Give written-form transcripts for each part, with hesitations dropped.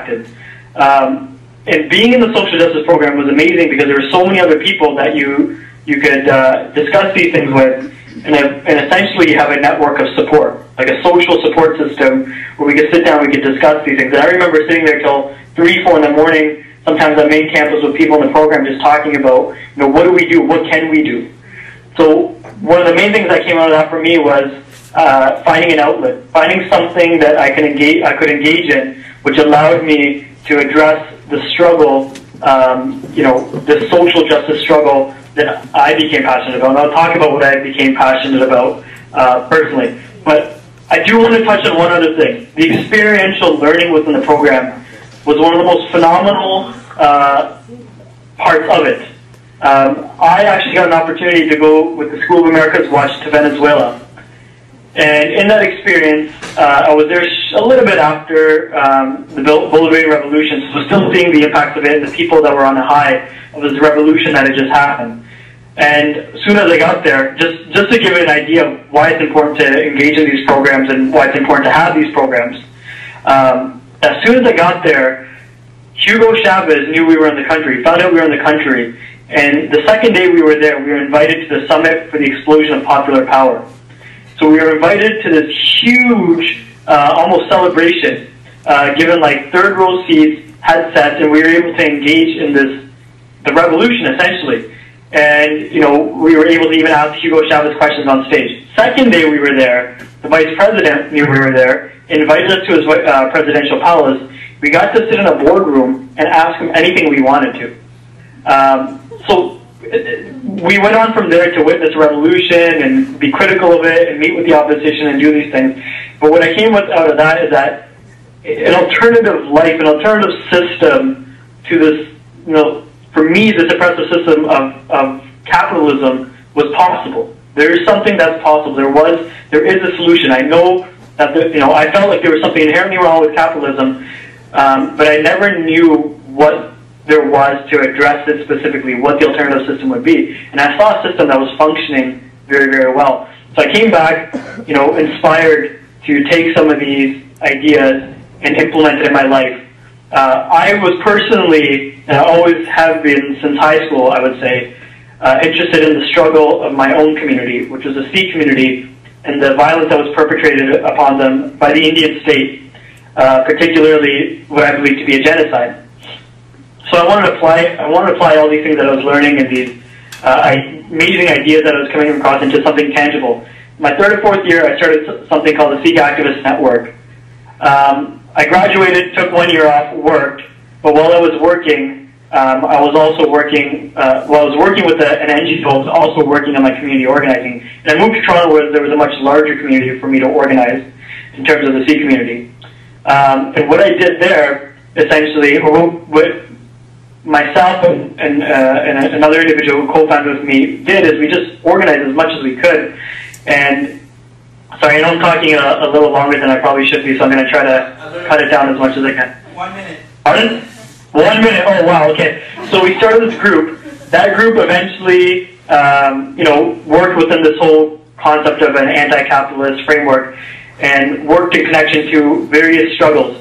impacted. And being in the social justice program was amazing because there were so many other people that you could discuss these things with, and essentially you have a network of support, like a social support system where we could sit down, we could discuss these things. And I remember sitting there till 3, 4 in the morning, sometimes on main campus with people in the program, just talking about, what do we do, what can we do? So one of the main things that came out of that for me was finding an outlet, finding something that I could engage in, which allowed me to address the struggle, the social justice struggle that I became passionate about. And I'll talk about what I became passionate about personally. But I do want to touch on one other thing. The experiential learning within the program was one of the most phenomenal parts of it. I actually got an opportunity to go with the School of America's Watch to Venezuela. And in that experience, I was there a little bit after the Bolivarian Revolution, so still seeing the impacts of it and the people that were on the high of this revolution that had just happened. And as soon as I got there, just to give it an idea of why it's important to engage in these programs and why it's important to have these programs, as soon as I got there, Hugo Chavez knew we were in the country, found out we were in the country, and the second day we were there, we were invited to the Summit for the Explosion of Popular Power. So we were invited to this huge, almost celebration, given like third row seats, headsets, and we were able to engage in the revolution essentially. And we were able to even ask Hugo Chavez questions on stage. Second day we were there, the vice president knew we were there, invited us to his presidential palace. We got to sit in a boardroom and ask him anything we wanted to. So we went on from there to witness a revolution and be critical of it and meet with the opposition and do these things. But what I came out of that is that an alternative life, an alternative system to this, for me, this oppressive system of capitalism was possible. There is something that's possible. There is a solution. I know that, I felt like there was something inherently wrong with capitalism, but I never knew what there was to address it specifically, what the alternative system would be. And I saw a system that was functioning very, very well. So I came back, inspired to take some of these ideas and implement it in my life. I was personally, and I always have been since high school, I would say, interested in the struggle of my own community, which was the Sikh community, and the violence that was perpetrated upon them by the Indian state, particularly what I believe to be a genocide. So I wanted to apply all these things that I was learning and these amazing ideas that I was coming across into something tangible. My 3rd or 4th year, I started something called the Sikh Activist Network. I graduated, took 1 year off, worked, but while I was working, I was also working, while I was working with an NGO, I was also working on my community organizing. And I moved to Toronto where there was a much larger community for me to organize in terms of the Sikh community. And what I did there, essentially, or what myself and another individual who co-founded with me did, is we just organized as much as we could. And sorry, I know I'm talking a little longer than I probably should be, so I'm going to try to cut it down as much as I can. 1 minute. Pardon? 1 minute? Oh, wow, okay. So we started this group. That group eventually, worked within this whole concept of an anti-capitalist framework and worked in connection to various struggles.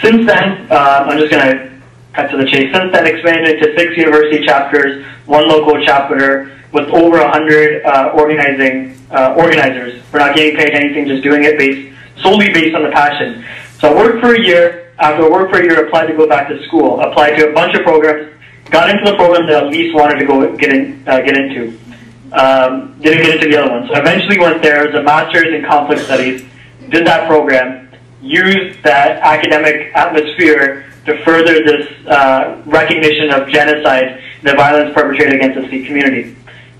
Since then, I'm just going to cut to the chase. Since then, expanded to 6 university chapters, 1 local chapter, with over 100 organizers. We're not getting paid anything, just doing it solely based on the passion. So I worked for a year. After I worked for a year, applied to go back to school. Applied to a bunch of programs. Got into the program that I at least wanted to get into. Didn't get into the other one. So I eventually went there as a master's in conflict studies. Did that program. Used that academic atmosphere to further this recognition of genocide, the violence perpetrated against the Sikh community.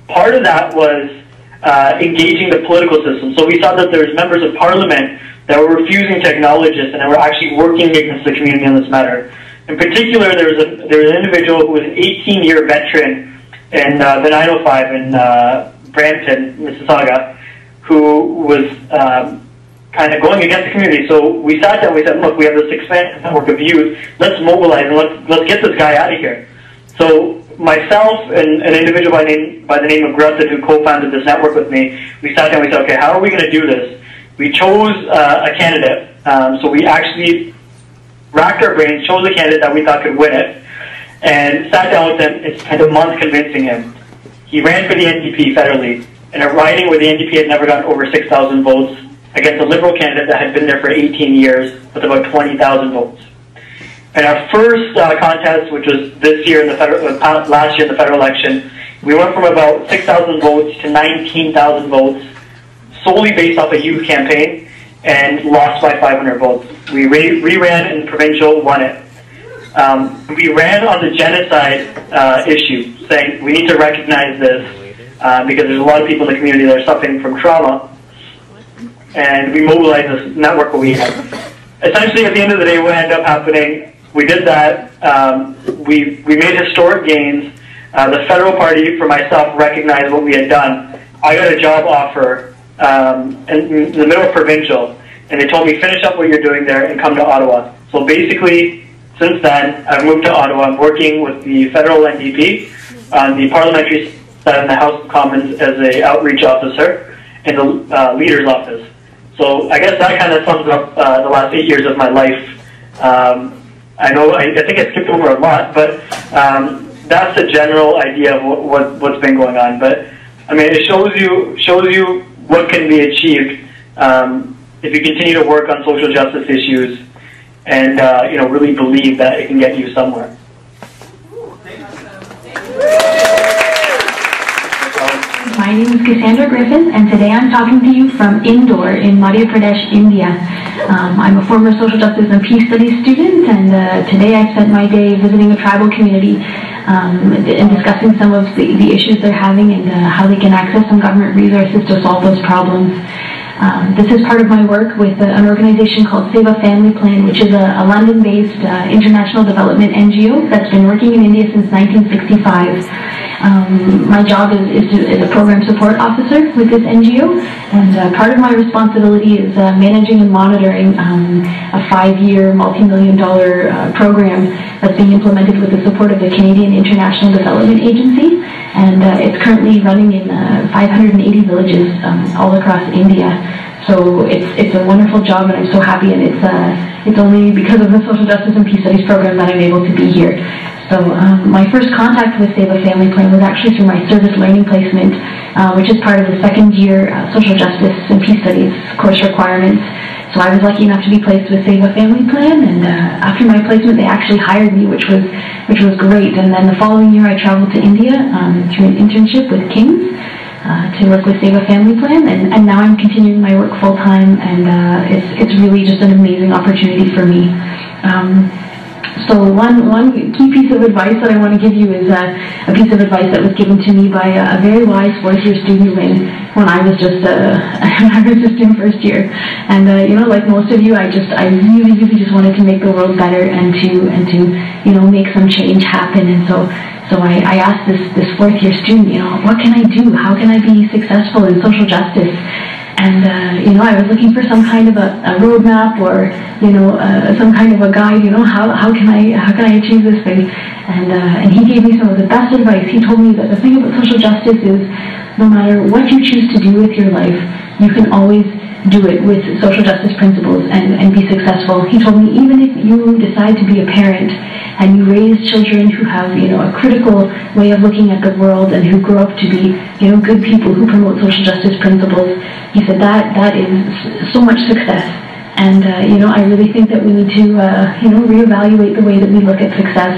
Part of that was engaging the political system. So we saw that there was members of parliament that were refusing to acknowledge this and that were actually working against the community on this matter. In particular, there was an individual who was an 18-year veteran in the 905 in Brampton, Mississauga, who was kind of going against the community. So we sat down and we said, look, we have this expanded network of youth. Let's mobilize and let's get this guy out of here. So myself and an individual by the name of Grutton, who co-founded this network with me, we sat down and we said, okay, how are we going to do this? We chose a candidate. So we actually racked our brains, chose a candidate that we thought could win it, and sat down with him and spent a month convincing him. He ran for the NDP federally, in a riding where the NDP had never gotten over 6,000 votes, against a Liberal candidate that had been there for 18 years with about 20,000 votes. In our first contest, which was this year in the last year in the federal election, we went from about 6,000 votes to 19,000 votes, solely based off a youth campaign, and lost by 500 votes. We re-ran in provincial, won it. We ran on the genocide issue, saying we need to recognize this because there's a lot of people in the community that are suffering from trauma, and we mobilized this network that we had. Essentially, at the end of the day, what ended up happening, we did that. We made historic gains. The federal party, for myself, recognized what we had done. I got a job offer in the middle of provincial, and they told me, finish up what you're doing there and come to Ottawa. So basically, since then, I've moved to Ottawa. I'm working with the federal NDP on the parliamentary side in the House of Commons as an outreach officer in the leader's office. So I guess that kind of sums up the last 8 years of my life. I know I think I skipped over a lot, but that's the general idea of what's been going on. But I mean, it shows you what can be achieved if you continue to work on social justice issues and really believe that it can get you somewhere. My name is Cassandra Griffin, and today I'm talking to you from Indore in Madhya Pradesh, India. I'm a former social justice and peace studies student, and today I spent my day visiting a tribal community and discussing some of the issues they're having and how they can access some government resources to solve those problems. This is part of my work with an organization called Save a Family Plan, which is a London-based international development NGO that's been working in India since 1965. My job is a program support officer with this NGO, and part of my responsibility is managing and monitoring a 5-year, multi-million-dollar program that's being implemented with the support of the Canadian International Development Agency, and it's currently running in 580 villages all across India. So it's a wonderful job, and I'm so happy, and it's only because of the Social Justice and Peace Studies program that I'm able to be here. So my first contact with Save a Family Plan was actually through my service learning placement, which is part of the second-year Social Justice and Peace Studies course requirements. So I was lucky enough to be placed with Save a Family Plan, and after my placement, they actually hired me, which was great. And then the following year, I traveled to India through an internship with King's to work with Save a Family Plan, and now I'm continuing my work full-time, and it's really just an amazing opportunity for me. So one key piece of advice that I want to give you is a piece of advice that was given to me by a very wise fourth-year student when I was just in first year. And like most of you, I really just wanted to make the world better and to make some change happen. And so I asked this fourth-year student, what can I do? How can I be successful in social justice? And I was looking for some kind of a roadmap or some kind of a guide. How can I achieve this thing? And he gave me some of the best advice. He told me that the thing about social justice is no matter what you choose to do with your life, you can always do it with social justice principles and be successful. He told me even if you decide to be a parent and you raise children who have a critical way of looking at the world and who grow up to be good people who promote social justice principles, he said that is so much success. And I really think that we need to reevaluate the way that we look at success.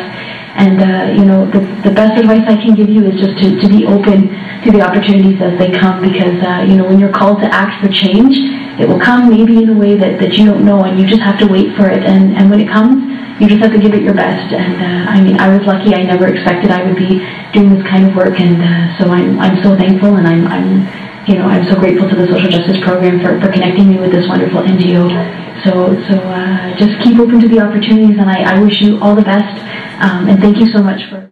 And the best advice I can give you is just to be open to the opportunities as they come, because when you're called to act for change, it will come maybe in a way that you don't know, and you just have to wait for it. And when it comes, you just have to give it your best. And I was lucky. I never expected I would be doing this kind of work, and so I'm so thankful, and I'm so grateful to the Social Justice Program for connecting me with this wonderful NGO. So just keep open to the opportunities, and I wish you all the best, and thank you so much for